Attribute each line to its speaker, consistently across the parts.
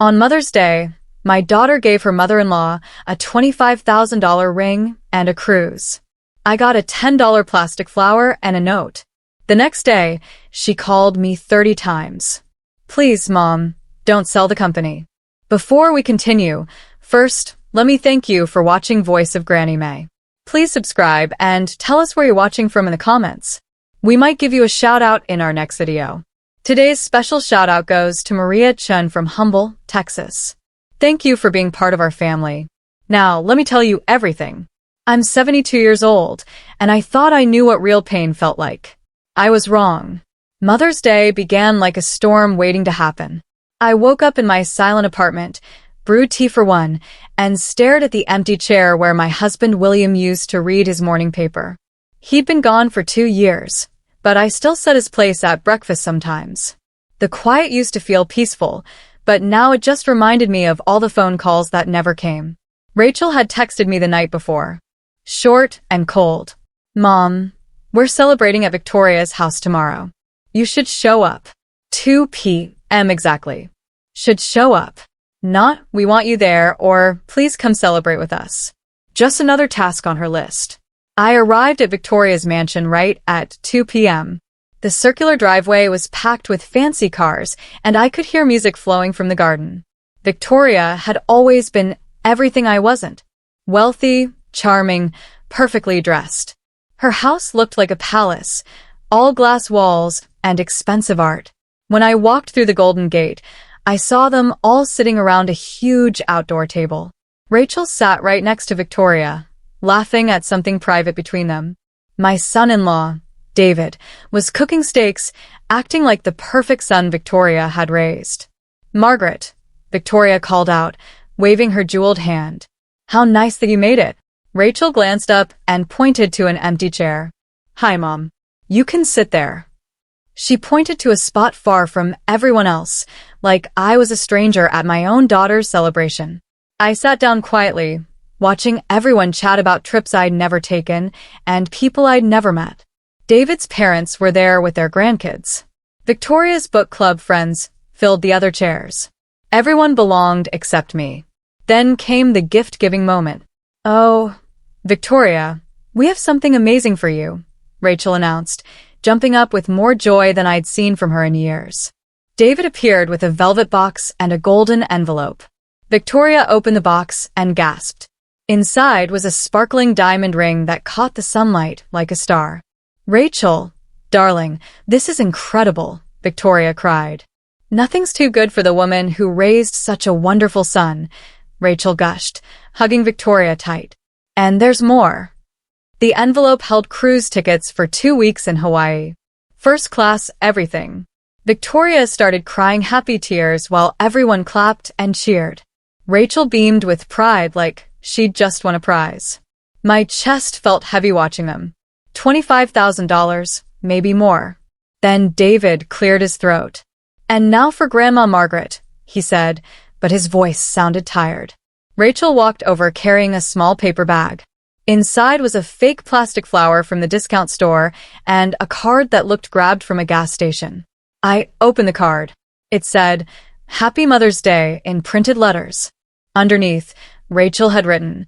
Speaker 1: On Mother's Day, my daughter gave her mother-in-law a $25,000 ring and a cruise. I got a $10 plastic flower and a note. The next day, she called me 30 times. Please, Mom, don't sell the company. Before we continue, first, let me thank you for watching Voice of Granny May. Please subscribe and tell us where you're watching from in the comments. We might give you a shout out in our next video. Today's special shout out goes to Maria Chun from Humble, Texas. Thank you for being part of our family. Now, let me tell you everything. I'm 72 years old, and I thought I knew what real pain felt like. I was wrong. Mother's Day began like a storm waiting to happen. I woke up in my silent apartment, brewed tea for one, and stared at the empty chair where my husband William used to read his morning paper. He'd been gone for 2 years, but I still set his place at breakfast sometimes. The quiet used to feel peaceful, but now it just reminded me of all the phone calls that never came. Rachel had texted me the night before. Short and cold. Mom, we're celebrating at Victoria's house tomorrow. You should show up. 2 p.m. exactly. Should show up. Not, we want you there, or please come celebrate with us. Just another task on her list. I arrived at Victoria's mansion right at 2 p.m. The circular driveway was packed with fancy cars, and I could hear music flowing from the garden. Victoria had always been everything I wasn't. Wealthy, charming, perfectly dressed. Her house looked like a palace, all glass walls and expensive art. When I walked through the Golden Gate, I saw them all sitting around a huge outdoor table. Rachel sat right next to Victoria, laughing at something private between them. My son-in-law, David, was cooking steaks, acting like the perfect son Victoria had raised. Margaret, Victoria called out, waving her jeweled hand. How nice that you made it. Rachel glanced up and pointed to an empty chair. Hi, Mom. You can sit there. She pointed to a spot far from everyone else, like I was a stranger at my own daughter's celebration. I sat down quietly, watching everyone chat about trips I'd never taken and people I'd never met. David's parents were there with their grandkids. Victoria's book club friends filled the other chairs. Everyone belonged except me. Then came the gift-giving moment. Oh, Victoria, we have something amazing for you, Rachel announced, jumping up with more joy than I'd seen from her in years. David appeared with a velvet box and a golden envelope. Victoria opened the box and gasped. Inside was a sparkling diamond ring that caught the sunlight like a star. Rachel, darling, this is incredible, Victoria cried. Nothing's too good for the woman who raised such a wonderful son, Rachel gushed, hugging Victoria tight. And there's more. The envelope held cruise tickets for 2 weeks in Hawaii. First class everything. Victoria started crying happy tears while everyone clapped and cheered. Rachel beamed with pride like she'd just won a prize. My chest felt heavy watching them. $25,000, maybe more. Then David cleared his throat. And now for Grandma Margaret, he said, but his voice sounded tired. Rachel walked over carrying a small paper bag. Inside was a fake plastic flower from the discount store and a card that looked grabbed from a gas station. I opened the card. It said, Happy Mother's Day in printed letters. Underneath, Rachel had written,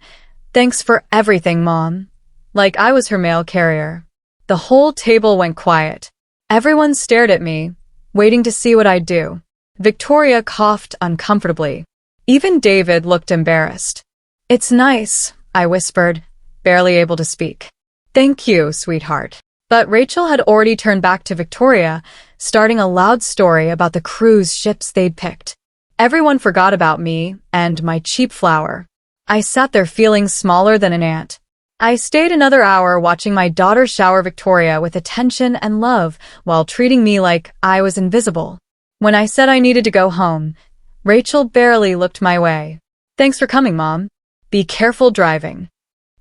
Speaker 1: Thanks for everything, Mom. Like I was her mail carrier. The whole table went quiet. Everyone stared at me, waiting to see what I'd do. Victoria coughed uncomfortably. Even David looked embarrassed. It's nice, I whispered, barely able to speak. Thank you, sweetheart. But Rachel had already turned back to Victoria, starting a loud story about the cruise ships they'd picked. Everyone forgot about me and my cheap flower. I sat there feeling smaller than an ant. I stayed another hour watching my daughter shower Victoria with attention and love while treating me like I was invisible. When I said I needed to go home, Rachel barely looked my way. Thanks for coming, Mom. Be careful driving.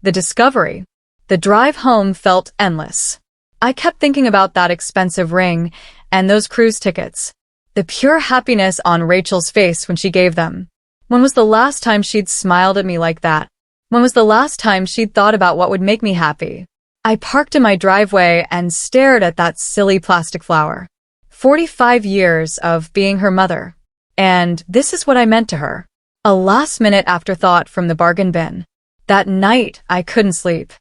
Speaker 1: The discovery. The drive home felt endless. I kept thinking about that expensive ring and those cruise tickets. The pure happiness on Rachel's face when she gave them. When was the last time she'd smiled at me like that? When was the last time she'd thought about what would make me happy? I parked in my driveway and stared at that silly plastic flower. 45 years of being her mother. And this is what I meant to her. A last-minute afterthought from the bargain bin. That night, I couldn't sleep.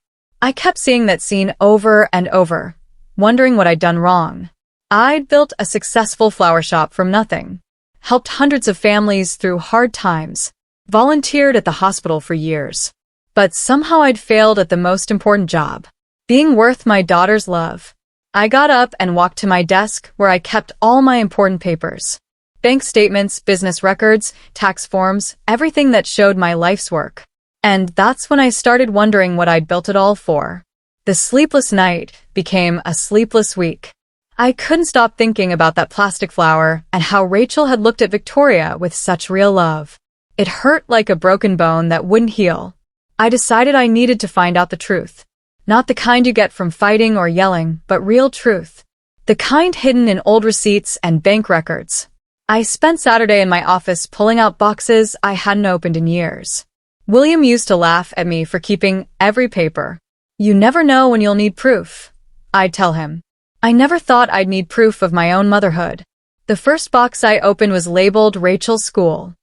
Speaker 1: I kept seeing that scene over and over, wondering what I'd done wrong. I'd built a successful flower shop from nothing, helped hundreds of families through hard times, volunteered at the hospital for years. But somehow I'd failed at the most important job, being worth my daughter's love. I got up and walked to my desk where I kept all my important papers. Bank statements, business records, tax forms, everything that showed my life's work. And that's when I started wondering what I'd built it all for. The sleepless night became a sleepless week. I couldn't stop thinking about that plastic flower and how Rachel had looked at Victoria with such real love. It hurt like a broken bone that wouldn't heal. I decided I needed to find out the truth. Not the kind you get from fighting or yelling, but real truth. The kind hidden in old receipts and bank records. I spent Saturday in my office pulling out boxes I hadn't opened in years. William used to laugh at me for keeping every paper. "You never know when you'll need proof," I'd tell him. I never thought I'd need proof of my own motherhood. The first box I opened was labeled Rachel's School.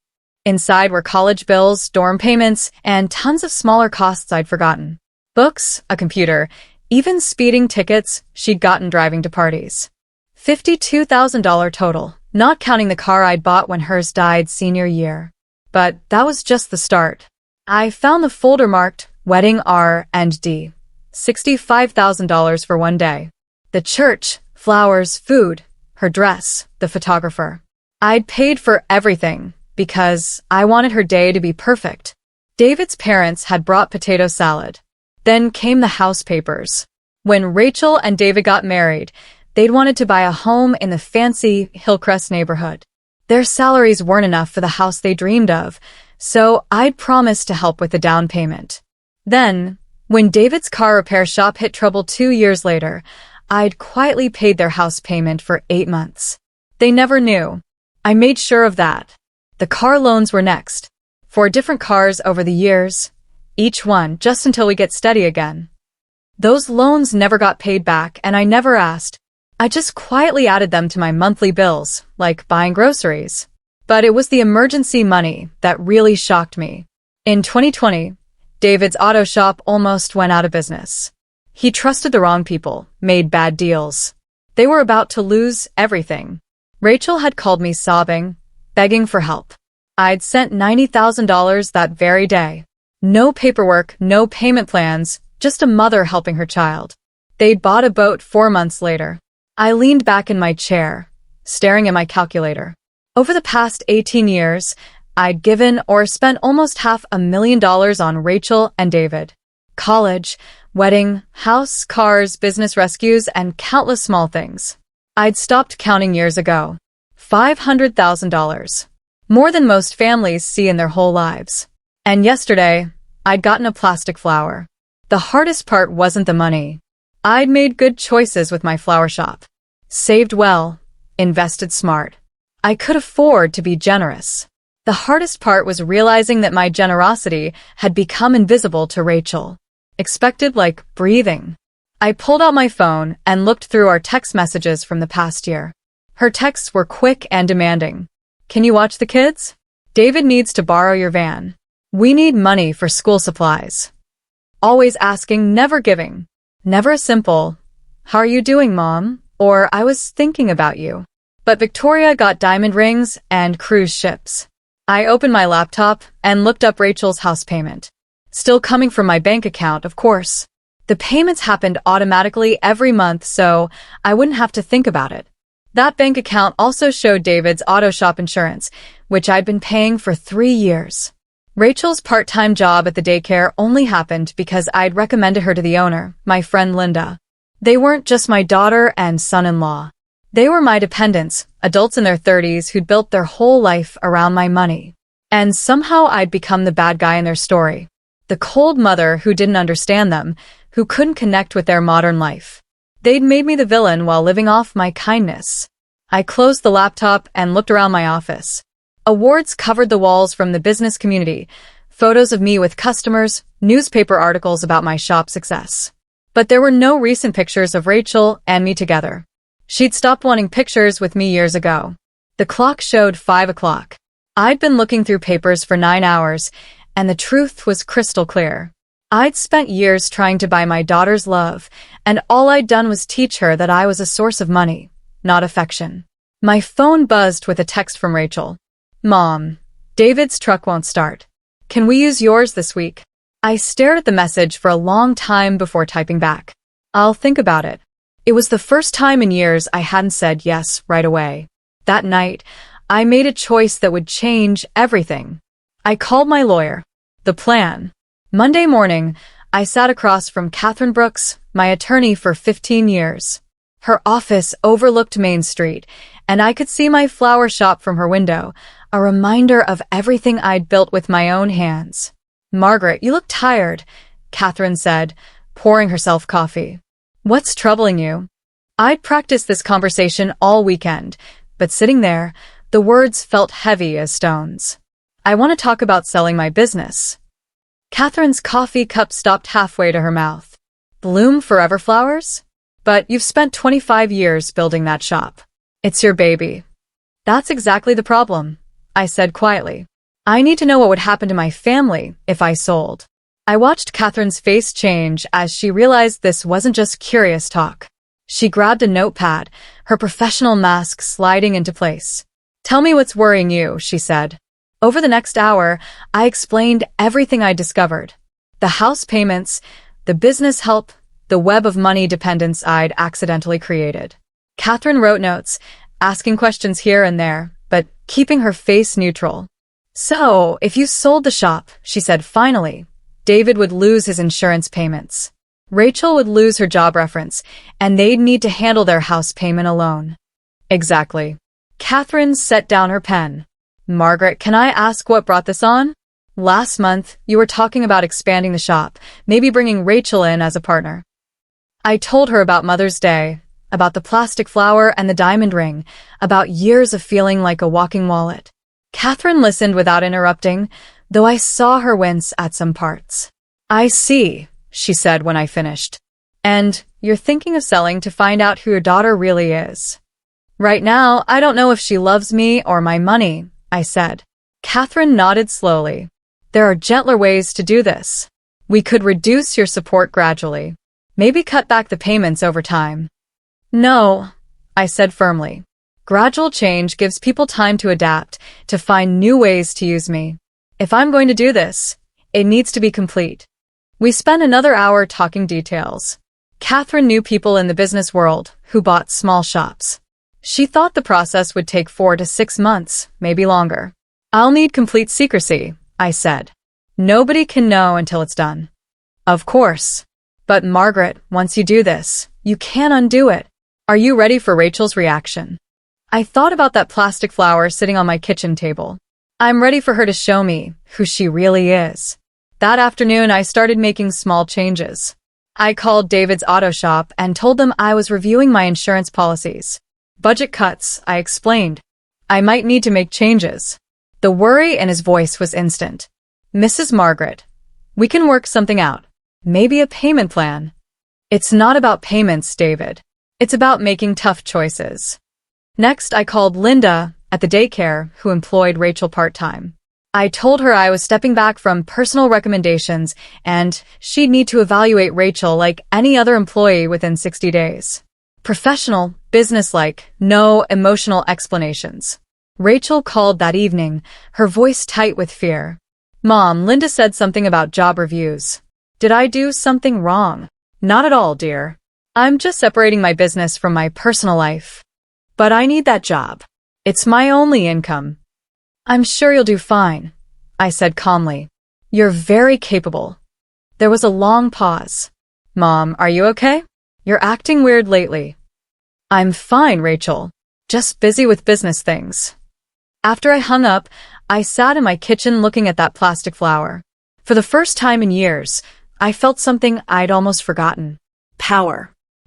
Speaker 1: Inside were college bills, dorm payments, and tons of smaller costs I'd forgotten. Books, a computer, even speeding tickets she'd gotten driving to parties. $52,000 total, not counting the car I'd bought when hers died senior year. But that was just the start. I found the folder marked Wedding R&D. $65,000 for one day. The church, flowers, food, her dress, the photographer. I'd paid for everything because I wanted her day to be perfect. David's parents had brought potato salad. Then came the house papers. When Rachel and David got married, they'd wanted to buy a home in the fancy Hillcrest neighborhood. Their salaries weren't enough for the house they dreamed of, so I'd promised to help with the down payment. Then, when David's car repair shop hit trouble 2 years later, I'd quietly paid their house payment for 8 months. They never knew. I made sure of that. The car loans were next. 4 different cars over the years, each one just until we get steady again. Those loans never got paid back and I never asked. I just quietly added them to my monthly bills, like buying groceries. But it was the emergency money that really shocked me. In 2020, David's auto shop almost went out of business. He trusted the wrong people, made bad deals. They were about to lose everything. Rachel had called me sobbing, begging for help. I'd sent $90,000 that very day. No paperwork, no payment plans, just a mother helping her child. They'd bought a boat 4 months later. I leaned back in my chair, staring at my calculator. Over the past 18 years, I'd given or spent almost $500,000 on Rachel and David. College, wedding, house, cars, business rescues, and countless small things. I'd stopped counting years ago. $500,000. More than most families see in their whole lives. And yesterday, I'd gotten a plastic flower. The hardest part wasn't the money. I'd made good choices with my flower shop. Saved well, invested smart. I could afford to be generous. The hardest part was realizing that my generosity had become invisible to Rachel. Expected like breathing. I pulled out my phone and looked through our text messages from the past year. Her texts were quick and demanding. "Can you watch the kids? David needs to borrow your van. We need money for school supplies." Always asking, never giving. Never a simple, "How are you doing, Mom?" or "I was thinking about you." But Victoria got diamond rings and cruise ships. I opened my laptop and looked up Rachel's house payment. Still coming from my bank account, of course. The payments happened automatically every month, so I wouldn't have to think about it. That bank account also showed David's auto shop insurance, which I'd been paying for 3 years. Rachel's part-time job at the daycare only happened because I'd recommended her to the owner, my friend Linda. They weren't just my daughter and son-in-law. They were my dependents, adults in their 30s who'd built their whole life around my money. And somehow I'd become the bad guy in their story. The cold mother who didn't understand them, who couldn't connect with their modern life. They'd made me the villain while living off my kindness. I closed the laptop and looked around my office. Awards covered the walls from the business community, photos of me with customers, newspaper articles about my shop success. But there were no recent pictures of Rachel and me together. She'd stopped wanting pictures with me years ago. The clock showed 5 o'clock. I'd been looking through papers for 9 hours, and the truth was crystal clear. I'd spent years trying to buy my daughter's love, and all I'd done was teach her that I was a source of money, not affection. My phone buzzed with a text from Rachel. "Mom, David's truck won't start. Can we use yours this week?" I stared at the message for a long time before typing back. "I'll think about it." It was the first time in years I hadn't said yes right away. That night, I made a choice that would change everything. I called my lawyer. The plan. Monday morning, I sat across from Catherine Brooks, my attorney for 15 years. Her office overlooked Main Street, and I could see my flower shop from her window, a reminder of everything I'd built with my own hands. "Margaret, you look tired," Catherine said, pouring herself coffee. "What's troubling you?" I'd practiced this conversation all weekend, but sitting there, the words felt heavy as stones. "I want to talk about selling my business." Catherine's coffee cup stopped halfway to her mouth. "Bloom Forever Flowers? But you've spent 25 years building that shop. It's your baby." "That's exactly the problem," I said quietly. "I need to know what would happen to my family if I sold." I watched Catherine's face change as she realized this wasn't just curious talk. She grabbed a notepad, her professional mask sliding into place. "Tell me what's worrying you," she said. Over the next hour, I explained everything I discovered. The house payments, the business help, the web of money dependence I'd accidentally created. Catherine wrote notes, asking questions here and there, but keeping her face neutral. "So, if you sold the shop," she said finally, "David would lose his insurance payments. Rachel would lose her job reference, and they'd need to handle their house payment alone." "Exactly." Catherine set down her pen. "Margaret, can I ask what brought this on? Last month, you were talking about expanding the shop, maybe bringing Rachel in as a partner." I told her about Mother's Day, about the plastic flower and the diamond ring, about years of feeling like a walking wallet. Catherine listened without interrupting, though I saw her wince at some parts. "I see," she said when I finished. "And you're thinking of selling to find out who your daughter really is." "Right now, I don't know if she loves me or my money," I said. Catherine nodded slowly. "There are gentler ways to do this. We could reduce your support gradually. Maybe cut back the payments over time." "No," I said firmly. "Gradual change gives people time to adapt, to find new ways to use me. If I'm going to do this, it needs to be complete." We spent another hour talking details. Catherine knew people in the business world who bought small shops. She thought the process would take 4 to 6 months, maybe longer. "I'll need complete secrecy," I said. "Nobody can know until it's done." "Of course. But Margaret, once you do this, you can't undo it. Are you ready for Rachel's reaction?" I thought about that plastic flower sitting on my kitchen table. I'm ready for her to show me who she really is. That afternoon, I started making small changes. I called David's auto shop and told them I was reviewing my insurance policies. "Budget cuts," I explained. "I might need to make changes." The worry in his voice was instant. "Mrs. Margaret, we can work something out. Maybe a payment plan." "It's not about payments, David. It's about making tough choices." Next, I called Linda at the daycare who employed Rachel part-time. I told her I was stepping back from personal recommendations and she'd need to evaluate Rachel like any other employee within 60 days. Professional, businesslike, no emotional explanations. Rachel called that evening, her voice tight with fear. "Mom, Linda said something about job reviews. Did I do something wrong?" "Not at all, dear. I'm just separating my business from my personal life. But I need that job. It's my only income." "I'm sure you'll do fine," I said calmly. "You're very capable." There was a long pause. "Mom, are you okay? You're acting weird lately." "I'm fine, Rachel. Just busy with business things." After I hung up, I sat in my kitchen looking at that plastic flower. For the first time in years, I felt something I'd almost forgotten. Power.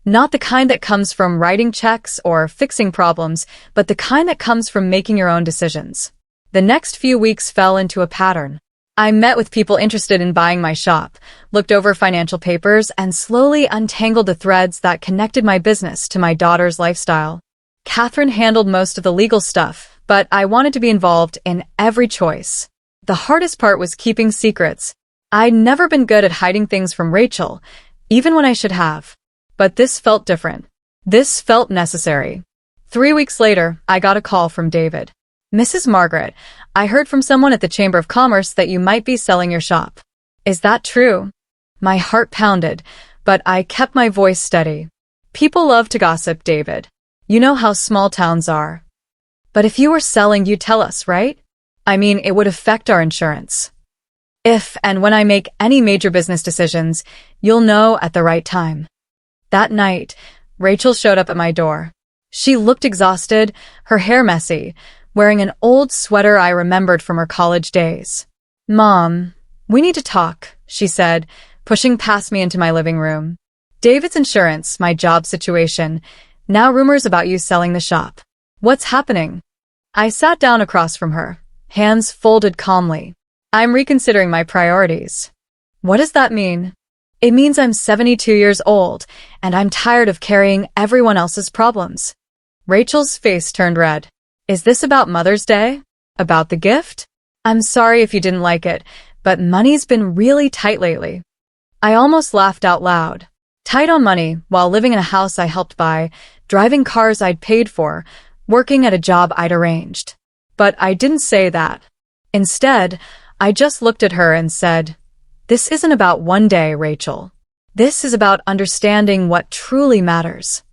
Speaker 1: Not the kind that comes from writing checks or fixing problems, but the kind that comes from making your own decisions. The next few weeks fell into a pattern. I met with people interested in buying my shop, looked over financial papers, and slowly untangled the threads that connected my business to my daughter's lifestyle. Catherine handled most of the legal stuff, but I wanted to be involved in every choice. The hardest part was keeping secrets. I'd never been good at hiding things from Rachel, even when I should have. But this felt different. This felt necessary. 3 weeks later, I got a call from David. Mrs. Margaret, I heard from someone at the Chamber of Commerce that you might be selling your shop. Is that true? My heart pounded, but I kept my voice steady. People love to gossip, David. You know how small towns are. But if you were selling, you'd tell us, right? I mean, it would affect our insurance. If and when I make any major business decisions, you'll know at the right time. That night, Rachel showed up at my door. She looked exhausted, her hair messy, wearing an old sweater I remembered from her college days. Mom, we need to talk, she said, pushing past me into my living room. David's insurance, my job situation, now rumors about you selling the shop. What's happening? I sat down across from her, hands folded calmly. I'm reconsidering my priorities. What does that mean? It means I'm 72 years old, and I'm tired of carrying everyone else's problems. Rachel's face turned red. Is this about Mother's Day? About the gift? I'm sorry if you didn't like it, but money's been really tight lately. I almost laughed out loud. Tight on money while living in a house I helped buy, driving cars I'd paid for, working at a job I'd arranged. But I didn't say that. Instead, I just looked at her and said, "This isn't about one day, Rachel. This is about understanding what truly matters."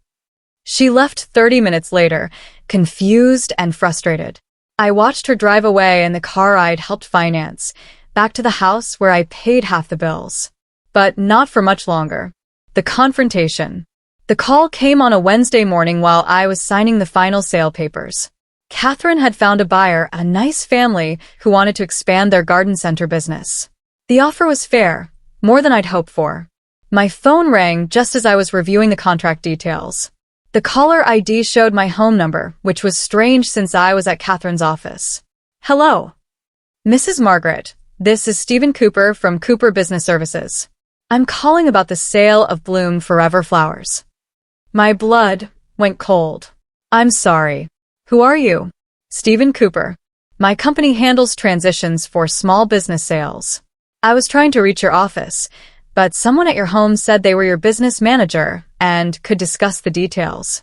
Speaker 1: She left 30 minutes later, confused and frustrated. I watched her drive away in the car I'd helped finance, back to the house where I paid half the bills. But not for much longer. The confrontation. The call came on a Wednesday morning while I was signing the final sale papers. Catherine had found a buyer, a nice family who wanted to expand their garden center business. The offer was fair, more than I'd hoped for. My phone rang just as I was reviewing the contract details. The caller ID showed my home number, which was strange since I was at Catherine's office. Hello. Mrs. Margaret, this is Stephen Cooper from Cooper Business Services. I'm calling about the sale of Bloom Forever flowers. My blood went cold. I'm sorry. Who are you? Stephen Cooper. My company handles transitions for small business sales. I was trying to reach your office, but someone at your home said they were your business manager and could discuss the details.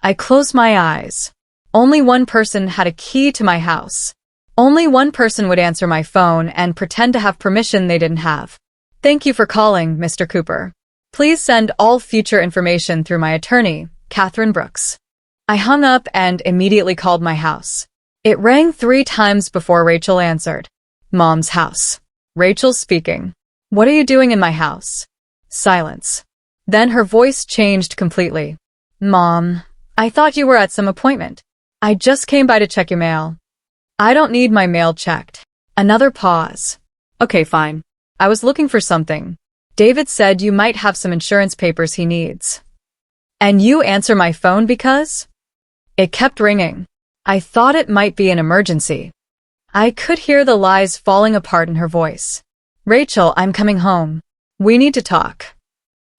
Speaker 1: I closed my eyes. Only one person had a key to my house. Only one person would answer my phone and pretend to have permission they didn't have. Thank you for calling, Mr. Cooper. Please send all future information through my attorney, Catherine Brooks. I hung up and immediately called my house. It rang 3 times before Rachel answered. Mom's house. Rachel speaking. What are you doing in my house? Silence. Then her voice changed completely. Mom, I thought you were at some appointment. I just came by to check your mail. I don't need my mail checked. Another pause. Okay, fine. I was looking for something. David said you might have some insurance papers he needs. And you answer my phone because? It kept ringing. I thought it might be an emergency. I could hear the lies falling apart in her voice. Rachel, I'm coming home. We need to talk.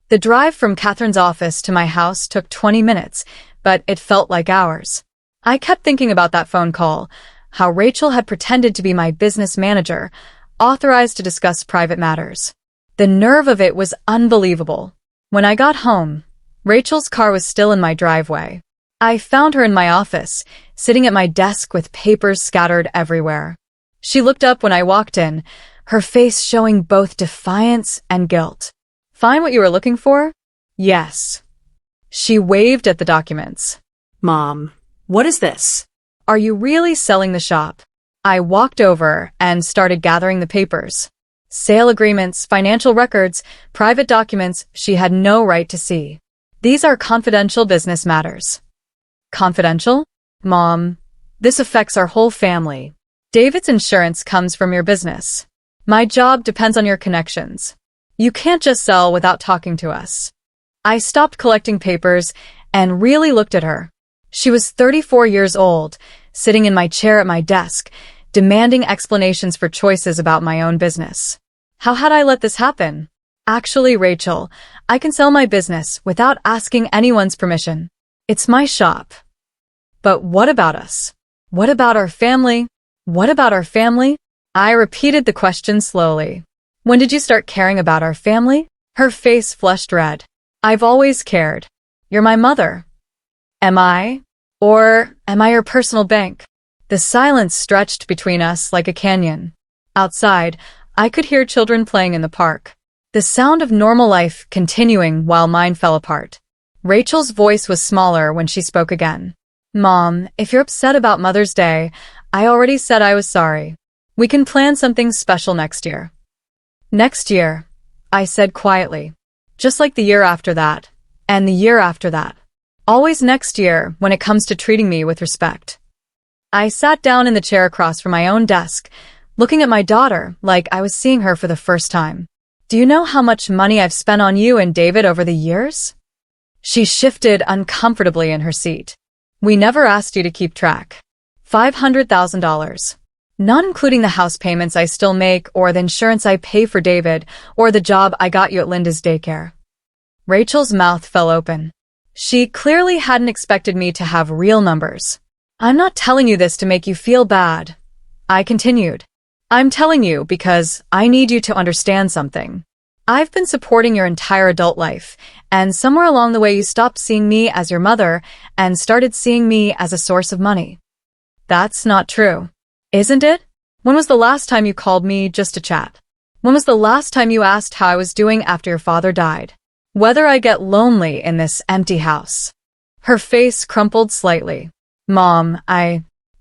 Speaker 1: The drive from Catherine's office to my house took 20 minutes, but it felt like hours. I kept thinking about that phone call, how Rachel had pretended to be my business manager, authorized to discuss private matters. The nerve of it was unbelievable. When I got home, Rachel's car was still in my driveway. I found her in my office, sitting at my desk with papers scattered everywhere. She looked up when I walked in, her face showing both defiance and guilt. Find what you were looking for? Yes. She waved at the documents.
Speaker 2: Mom, what is this?
Speaker 1: Are you really selling the shop? I walked over and started gathering the papers. Sale agreements, financial records, private documents she had no right to see. These are confidential business matters. Confidential? Mom, this affects our whole family. David's insurance comes from your business. My job depends on your connections. You can't just sell without talking to us. I stopped collecting papers and really looked at her. She was 34 years old, sitting in my chair at my desk, demanding explanations for choices about my own business. How had I let this happen? Actually, Rachel, I can sell my business without asking anyone's permission. It's my shop. But what about us? What about our family? What about our family? I repeated the question slowly. When did you start caring about our family? Her face flushed red. I've always cared. You're my mother. Am I? Or am I your personal bank? The silence stretched between us like a canyon. Outside, I could hear children playing in the park. The sound of normal life continuing while mine fell apart. Rachel's voice was smaller when she spoke again. Mom, if you're upset about Mother's Day, I already said I was sorry. We can plan something special next year. Next year, I said quietly. Just like the year after that, and the year after that. Always next year when it comes to treating me with respect. I sat down in the chair across from my own desk, looking at my daughter like I was seeing her for the first time. Do you know how much money I've spent on you and David over the years? She shifted uncomfortably in her seat. We never asked you to keep track. $500,000. Not including the house payments I still make or the insurance I pay for David or the job I got you at Linda's daycare. Rachel's mouth fell open. She clearly hadn't expected me to have real numbers. I'm not telling you this to make you feel bad. I continued. I'm telling you because I need you to understand something. I've been supporting your entire adult life, and somewhere along the way you stopped seeing me as your mother and started seeing me as a source of money. That's not true. Isn't it? When was the last time you called me just to chat? When was the last time you asked how I was doing after your father died? Whether I get lonely in this empty house? Her face crumpled slightly. Mom,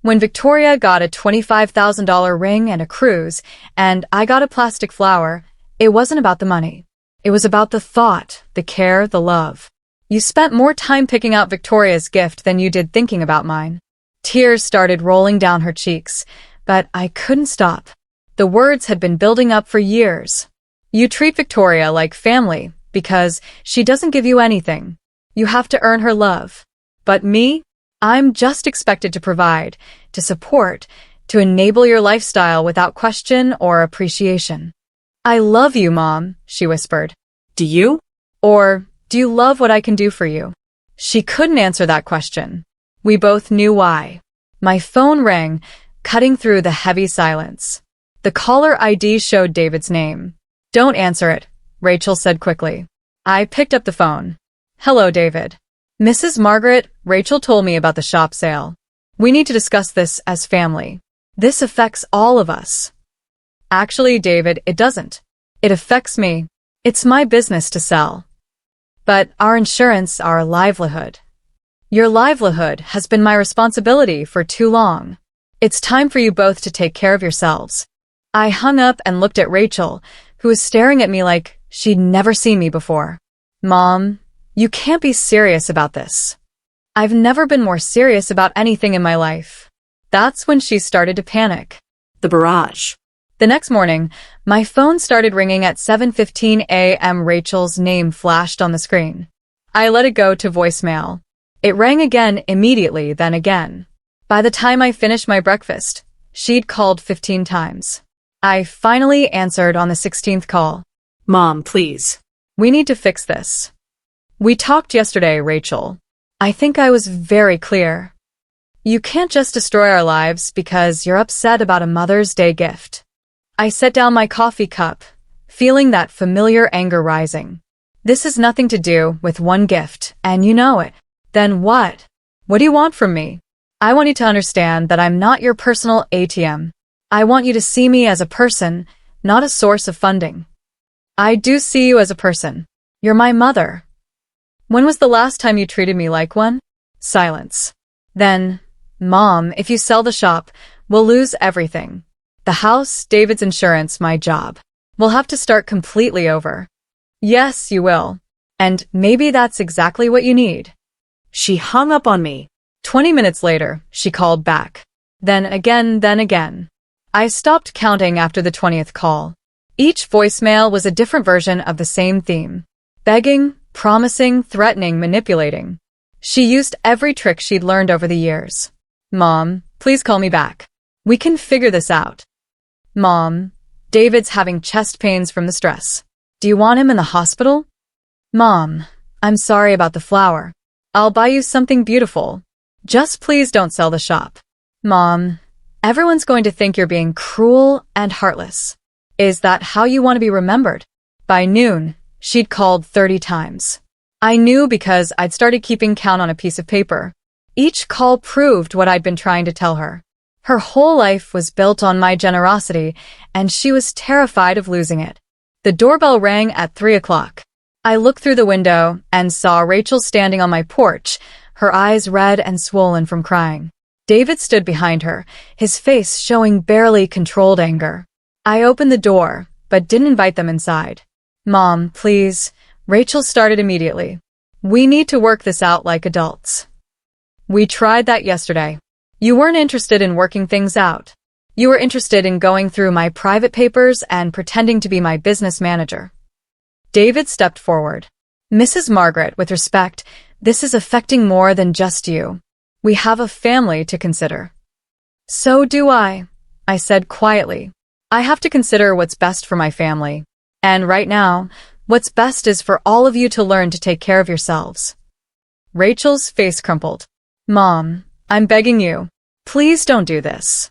Speaker 1: When Victoria got a $25,000 ring and a cruise, and I got a plastic flower, it wasn't about the money. It was about the thought, the care, the love. You spent more time picking out Victoria's gift than you did thinking about mine. Tears started rolling down her cheeks, but I couldn't stop. The words had been building up for years. You treat Victoria like family because she doesn't give you anything. You have to earn her love. But me? I'm just expected to provide, to support, to enable your lifestyle without question or appreciation. I love you, Mom, she whispered.
Speaker 2: Do you?
Speaker 1: Or, do you love what I can do for you? She couldn't answer that question. We both knew why. My phone rang, cutting through the heavy silence. The caller ID showed David's name. Don't answer it, Rachel said quickly. I picked up the phone. Hello, David. Mrs. Margaret, Rachel told me about the shop sale. We need to discuss this as family. This affects all of us. Actually, David, it doesn't. It affects me. It's my business to sell. But our insurance, our livelihood. Your livelihood has been my responsibility for too long. It's time for you both to take care of yourselves. I hung up and looked at Rachel, who was staring at me like she'd never seen me before. Mom, you can't be serious about this. I've never been more serious about anything in my life. That's when she started to panic.
Speaker 2: The barrage.
Speaker 1: The next morning, my phone started ringing at 7:15 a.m. Rachel's name flashed on the screen. I let it go to voicemail. It rang again immediately, then again. By the time I finished my breakfast, she'd called 15 times. I finally answered on the 16th call.
Speaker 2: Mom, please.
Speaker 1: We need to fix this. We talked yesterday, Rachel. I think I was very clear. You can't just destroy our lives because you're upset about a Mother's Day gift. I set down my coffee cup, feeling that familiar anger rising. This has nothing to do with one gift, and you know it. Then what? What do you want from me? I want you to understand that I'm not your personal ATM. I want you to see me as a person, not a source of funding. I do see you as a person. You're my mother. When was the last time you treated me like one? Silence. Then, Mom, if you sell the shop, we'll lose everything. The house, David's insurance, my job. We'll have to start completely over. Yes, you will. And maybe that's exactly what you need.
Speaker 2: She hung up on me.
Speaker 1: 20 minutes later, she called back. Then again. I stopped counting after the 20th call. Each voicemail was a different version of the same theme. Begging, promising, threatening, manipulating. She used every trick she'd learned over the years. Mom, please call me back. We can figure this out. Mom, David's having chest pains from the stress. Do you want him in the hospital? Mom, I'm sorry about the flower. I'll buy you something beautiful. Just please don't sell the shop. Mom, everyone's going to think you're being cruel and heartless. Is that how you want to be remembered? By noon, she'd called 30 times. I knew because I'd started keeping count on a piece of paper. Each call proved what I'd been trying to tell her. Her whole life was built on my generosity, and she was terrified of losing it. The doorbell rang at 3 o'clock. I looked through the window and saw Rachel standing on my porch, her eyes red and swollen from crying. David stood behind her, his face showing barely controlled anger. I opened the door, but didn't invite them inside. Mom, please. Rachel started immediately. We need to work this out like adults. We tried that yesterday. You weren't interested in working things out. You were interested in going through my private papers and pretending to be my business manager. David stepped forward. Mrs. Margaret, with respect, this is affecting more than just you. We have a family to consider. So do I said quietly. I have to consider what's best for my family. And right now, what's best is for all of you to learn to take care of yourselves. Rachel's face crumpled. Mom, I'm begging you. Please don't do this.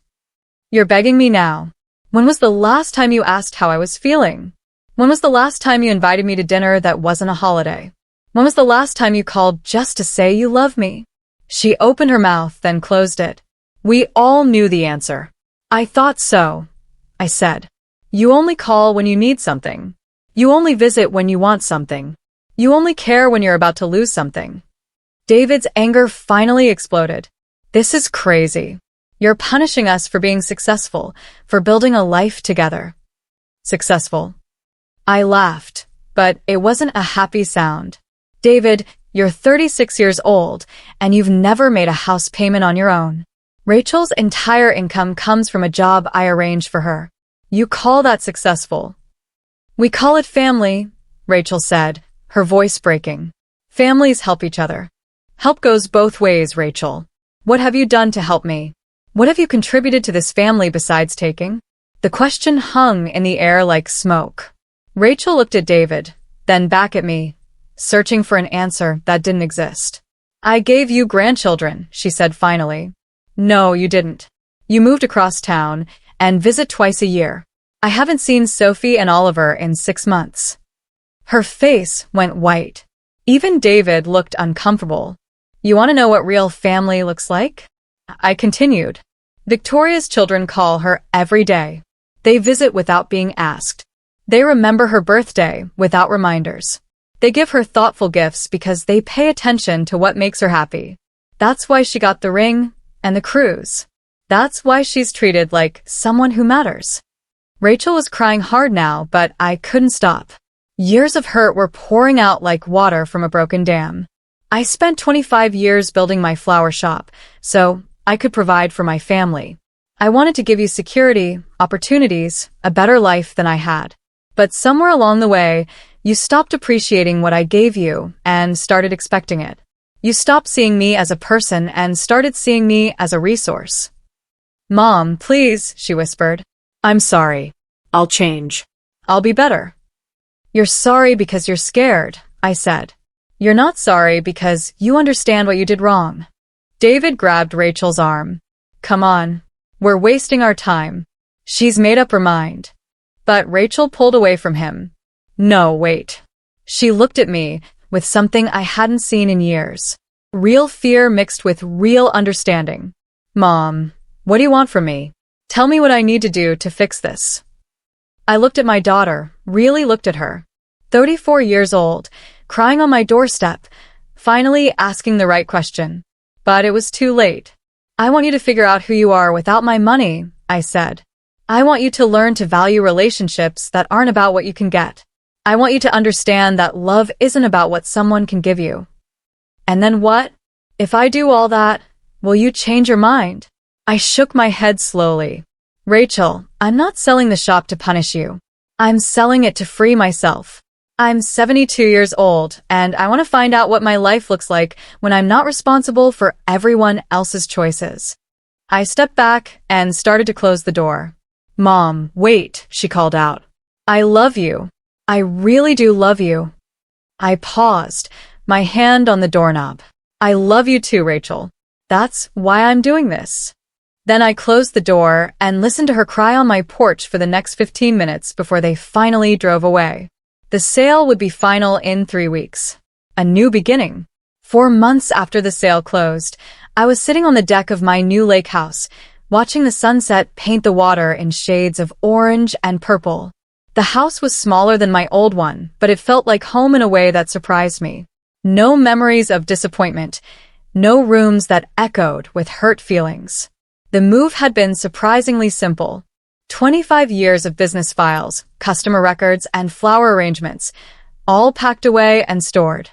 Speaker 1: You're begging me now. When was the last time you asked how I was feeling? When was the last time you invited me to dinner that wasn't a holiday? When was the last time you called just to say you love me? She opened her mouth, then closed it. We all knew the answer. I thought so, I said. You only call when you need something. You only visit when you want something. You only care when you're about to lose something. David's anger finally exploded. This is crazy. You're punishing us for being successful, for building a life together. Successful. I laughed, but it wasn't a happy sound. David, you're 36 years old, and you've never made a house payment on your own. Rachel's entire income comes from a job I arranged for her. You call that successful? We call it family, Rachel said, her voice breaking. Families help each other. Help goes both ways, Rachel. What have you done to help me? What have you contributed to this family besides taking? The question hung in the air like smoke. Rachel looked at David, then back at me, searching for an answer that didn't exist. I gave you grandchildren, she said finally. No, you didn't. You moved across town and visit twice a year. I haven't seen Sophie and Oliver in 6 months. Her face went white. Even David looked uncomfortable. You want to know what real family looks like? I continued. Victoria's children call her every day. They visit without being asked. They remember her birthday without reminders. They give her thoughtful gifts because they pay attention to what makes her happy. That's why she got the ring and the cruise. That's why she's treated like someone who matters. Rachel was crying hard now, but I couldn't stop. Years of hurt were pouring out like water from a broken dam. I spent 25 years building my flower shop, so I could provide for my family. I wanted to give you security, opportunities, a better life than I had. But somewhere along the way, you stopped appreciating what I gave you and started expecting it. You stopped seeing me as a person and started seeing me as a resource. Mom, please, she whispered. I'm sorry.
Speaker 2: I'll change.
Speaker 1: I'll be better. You're sorry because you're scared, I said. You're not sorry because you understand what you did wrong. David grabbed Rachel's arm. Come on. We're wasting our time. She's made up her mind. But Rachel pulled away from him. No, wait. She looked at me with something I hadn't seen in years. Real fear mixed with real understanding. Mom, what do you want from me? Tell me what I need to do to fix this. I looked at my daughter, really looked at her. 34 years old, crying on my doorstep, finally asking the right question. But it was too late. I want you to figure out who you are without my money, I said. I want you to learn to value relationships that aren't about what you can get. I want you to understand that love isn't about what someone can give you. And then what? If I do all that, will you change your mind? I shook my head slowly. Rachel, I'm not selling the shop to punish you. I'm selling it to free myself. I'm 72 years old, and I want to find out what my life looks like when I'm not responsible for everyone else's choices. I stepped back and started to close the door. Mom, wait, she called out. I love you. I really do love you. I paused, my hand on the doorknob. I love you too, Rachel. That's why I'm doing this. Then I closed the door and listened to her cry on my porch for the next 15 minutes before they finally drove away. The sale would be final in 3 weeks. A new beginning. 4 months after the sale closed, I was sitting on the deck of my new lake house, watching the sunset paint the water in shades of orange and purple. The house was smaller than my old one, but it felt like home in a way that surprised me. No memories of disappointment, no rooms that echoed with hurt feelings. The move had been surprisingly simple. 25 years of business files, customer records, and flower arrangements, all packed away and stored.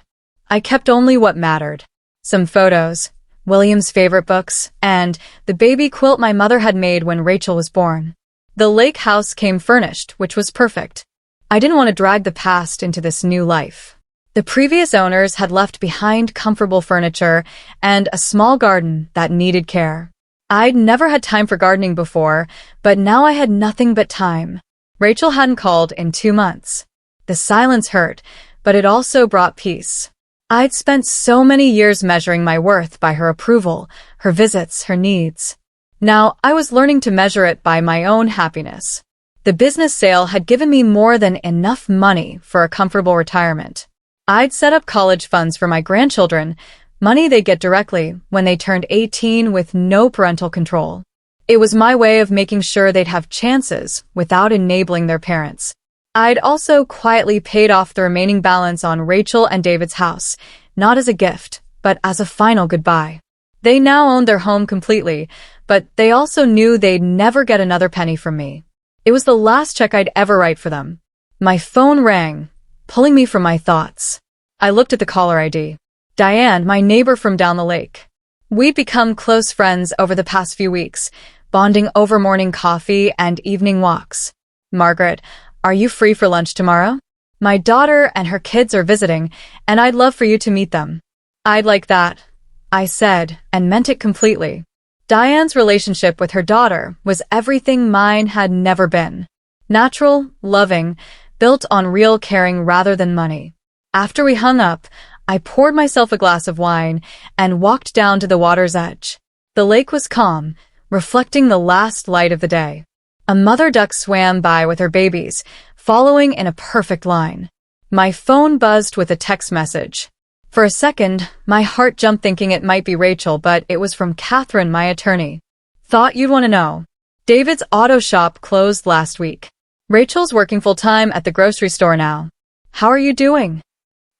Speaker 1: I kept only what mattered. Some photos, William's favorite books, and the baby quilt my mother had made when Rachel was born. The lake house came furnished, which was perfect. I didn't want to drag the past into this new life. The previous owners had left behind comfortable furniture and a small garden that needed care. I'd never had time for gardening before, but now I had nothing but time. Rachel hadn't called in 2 months. The silence hurt, but it also brought peace. I'd spent so many years measuring my worth by her approval, her visits, her needs. Now I was learning to measure it by my own happiness. The business sale had given me more than enough money for a comfortable retirement. I'd set up college funds for my grandchildren, money they'd get directly when they turned 18 with no parental control. It was my way of making sure they'd have chances without enabling their parents. I'd also quietly paid off the remaining balance on Rachel and David's house, not as a gift, but as a final goodbye. They now owned their home completely, but they also knew they'd never get another penny from me. It was the last check I'd ever write for them. My phone rang, pulling me from my thoughts. I looked at the caller ID. Diane, my neighbor from down the lake. We'd become close friends over the past few weeks, bonding over morning coffee and evening walks. Margaret, are you free for lunch tomorrow? My daughter and her kids are visiting, and I'd love for you to meet them. I'd like that, I said, and meant it completely. Diane's relationship with her daughter was everything mine had never been. Natural, loving, built on real caring rather than money. After we hung up, I poured myself a glass of wine and walked down to the water's edge. The lake was calm, reflecting the last light of the day. A mother duck swam by with her babies, following in a perfect line. My phone buzzed with a text message. For a second, my heart jumped thinking it might be Rachel, but it was from Catherine, my attorney. Thought you'd want to know. David's auto shop closed last week. Rachel's working full-time at the grocery store now. How are you doing?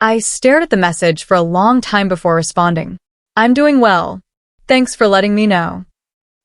Speaker 1: I stared at the message for a long time before responding. I'm doing well. Thanks for letting me know.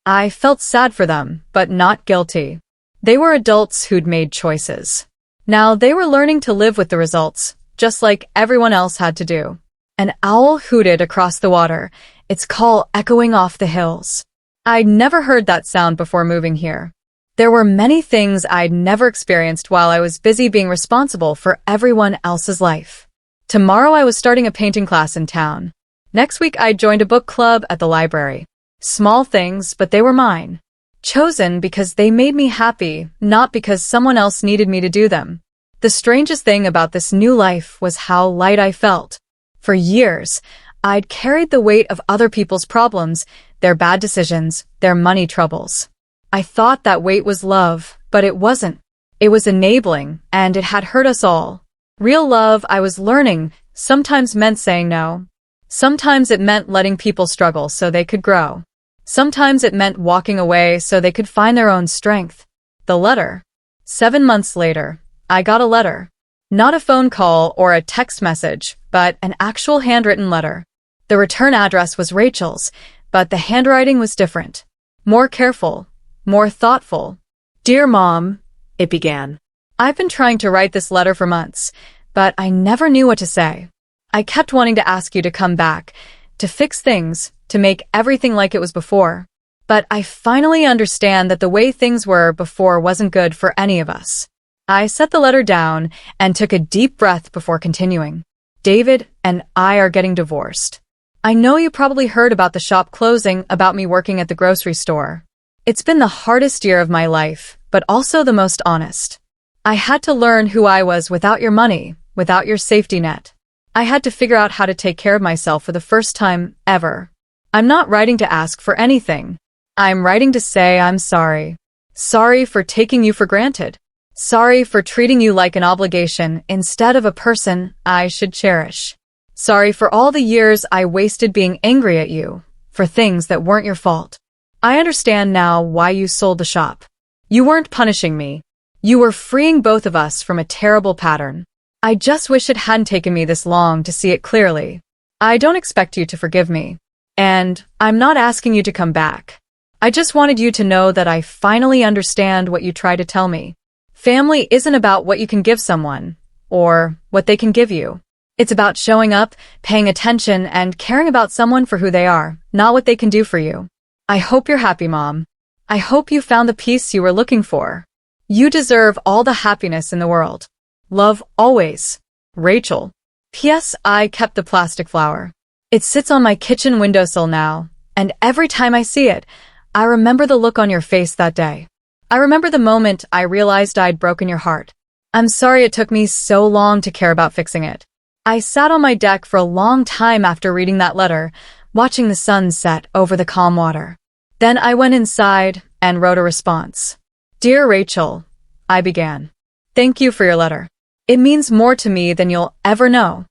Speaker 1: I felt sad for them, but not guilty. They were adults who'd made choices. Now they were learning to live with the results, just like everyone else had to do. An owl hooted across the water, its call echoing off the hills. I'd never heard that sound before moving here. There were many things I'd never experienced while I was busy being responsible for everyone else's life. Tomorrow I was starting a painting class in town. Next week I joined a book club at the library. Small things, but they were mine. Chosen because they made me happy, not because someone else needed me to do them. The strangest thing about this new life was how light I felt. For years, I'd carried the weight of other people's problems, their bad decisions, their money troubles. I thought that weight was love, but it wasn't. It was enabling, and it had hurt us all. Real love, I was learning, sometimes meant saying no. Sometimes it meant letting people struggle so they could grow. Sometimes it meant walking away so they could find their own strength. The letter. 7 months later, I got a letter. Not a phone call or a text message, but an actual handwritten letter. The return address was Rachel's, but the handwriting was different. More careful, more thoughtful. Dear Mom, it began. I've been trying to write this letter for months, but I never knew what to say. I kept wanting to ask you to come back, to fix things, to make everything like it was before. But I finally understand that the way things were before wasn't good for any of us. I set the letter down and took a deep breath before continuing. David and I are getting divorced. I know you probably heard about the shop closing, about me working at the grocery store. It's been the hardest year of my life, but also the most honest. I had to learn who I was without your money, without your safety net. I had to figure out how to take care of myself for the first time ever. I'm not writing to ask for anything. I'm writing to say I'm sorry. Sorry for taking you for granted. Sorry for treating you like an obligation instead of a person I should cherish. Sorry for all the years I wasted being angry at you for things that weren't your fault. I understand now why you sold the shop. You weren't punishing me. You were freeing both of us from a terrible pattern. I just wish it hadn't taken me this long to see it clearly. I don't expect you to forgive me. And I'm not asking you to come back. I just wanted you to know that I finally understand what you try to tell me. Family isn't about what you can give someone, or what they can give you. It's about showing up, paying attention, and caring about someone for who they are, not what they can do for you. I hope you're happy, Mom. I hope you found the peace you were looking for. You deserve all the happiness in the world. Love always. Rachel. P.S. I kept the plastic flower. It sits on my kitchen windowsill now, and every time I see it, I remember the look on your face that day. I remember the moment I realized I'd broken your heart. I'm sorry it took me so long to care about fixing it. I sat on my deck for a long time after reading that letter, watching the sun set over the calm water. Then I went inside and wrote a response. Dear Rachel, I began. Thank you for your letter. It means more to me than you'll ever know.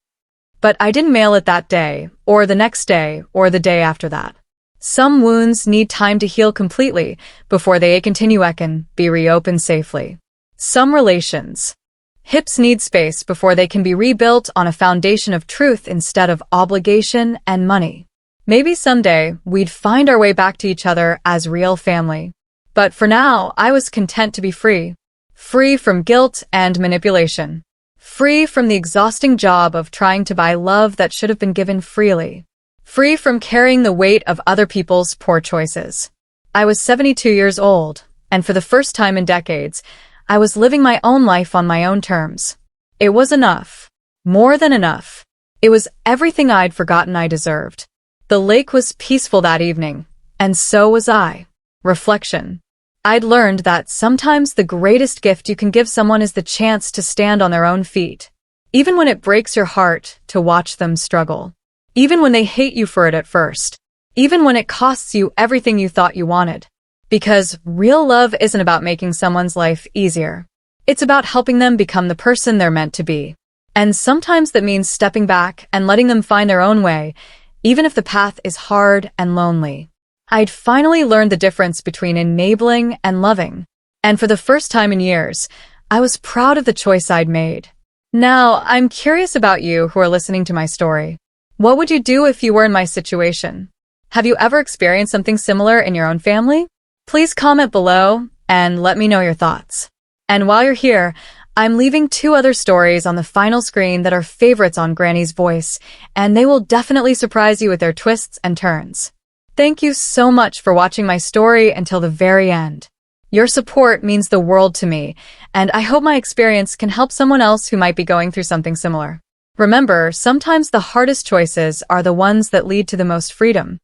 Speaker 1: But I didn't mail it that day, or the next day, or the day after that. Some wounds need time to heal completely before they can be reopened safely. Some relations. Hips need space before they can be rebuilt on a foundation of truth instead of obligation and money. Maybe someday we'd find our way back to each other as real family. But for now, I was content to be free. Free from guilt and manipulation. Free from the exhausting job of trying to buy love that should have been given freely. Free from carrying the weight of other people's poor choices. I was 72 years old, and for the first time in decades, I was living my own life on my own terms. It was enough. More than enough. It was everything I'd forgotten I deserved. The lake was peaceful that evening, and so was I. Reflection. I'd learned that sometimes the greatest gift you can give someone is the chance to stand on their own feet, even when it breaks your heart to watch them struggle. Even when they hate you for it at first. Even when it costs you everything you thought you wanted. Because real love isn't about making someone's life easier. It's about helping them become the person they're meant to be. And sometimes that means stepping back and letting them find their own way, even if the path is hard and lonely. I'd finally learned the difference between enabling and loving. And for the first time in years, I was proud of the choice I'd made. Now, I'm curious about you who are listening to my story. What would you do if you were in my situation? Have you ever experienced something similar in your own family? Please comment below and let me know your thoughts. And while you're here, I'm leaving 2 other stories on the final screen that are favorites on Granny's Voice, and they will definitely surprise you with their twists and turns. Thank you so much for watching my story until the very end. Your support means the world to me, and I hope my experience can help someone else who might be going through something similar. Remember, sometimes the hardest choices are the ones that lead to the most freedom.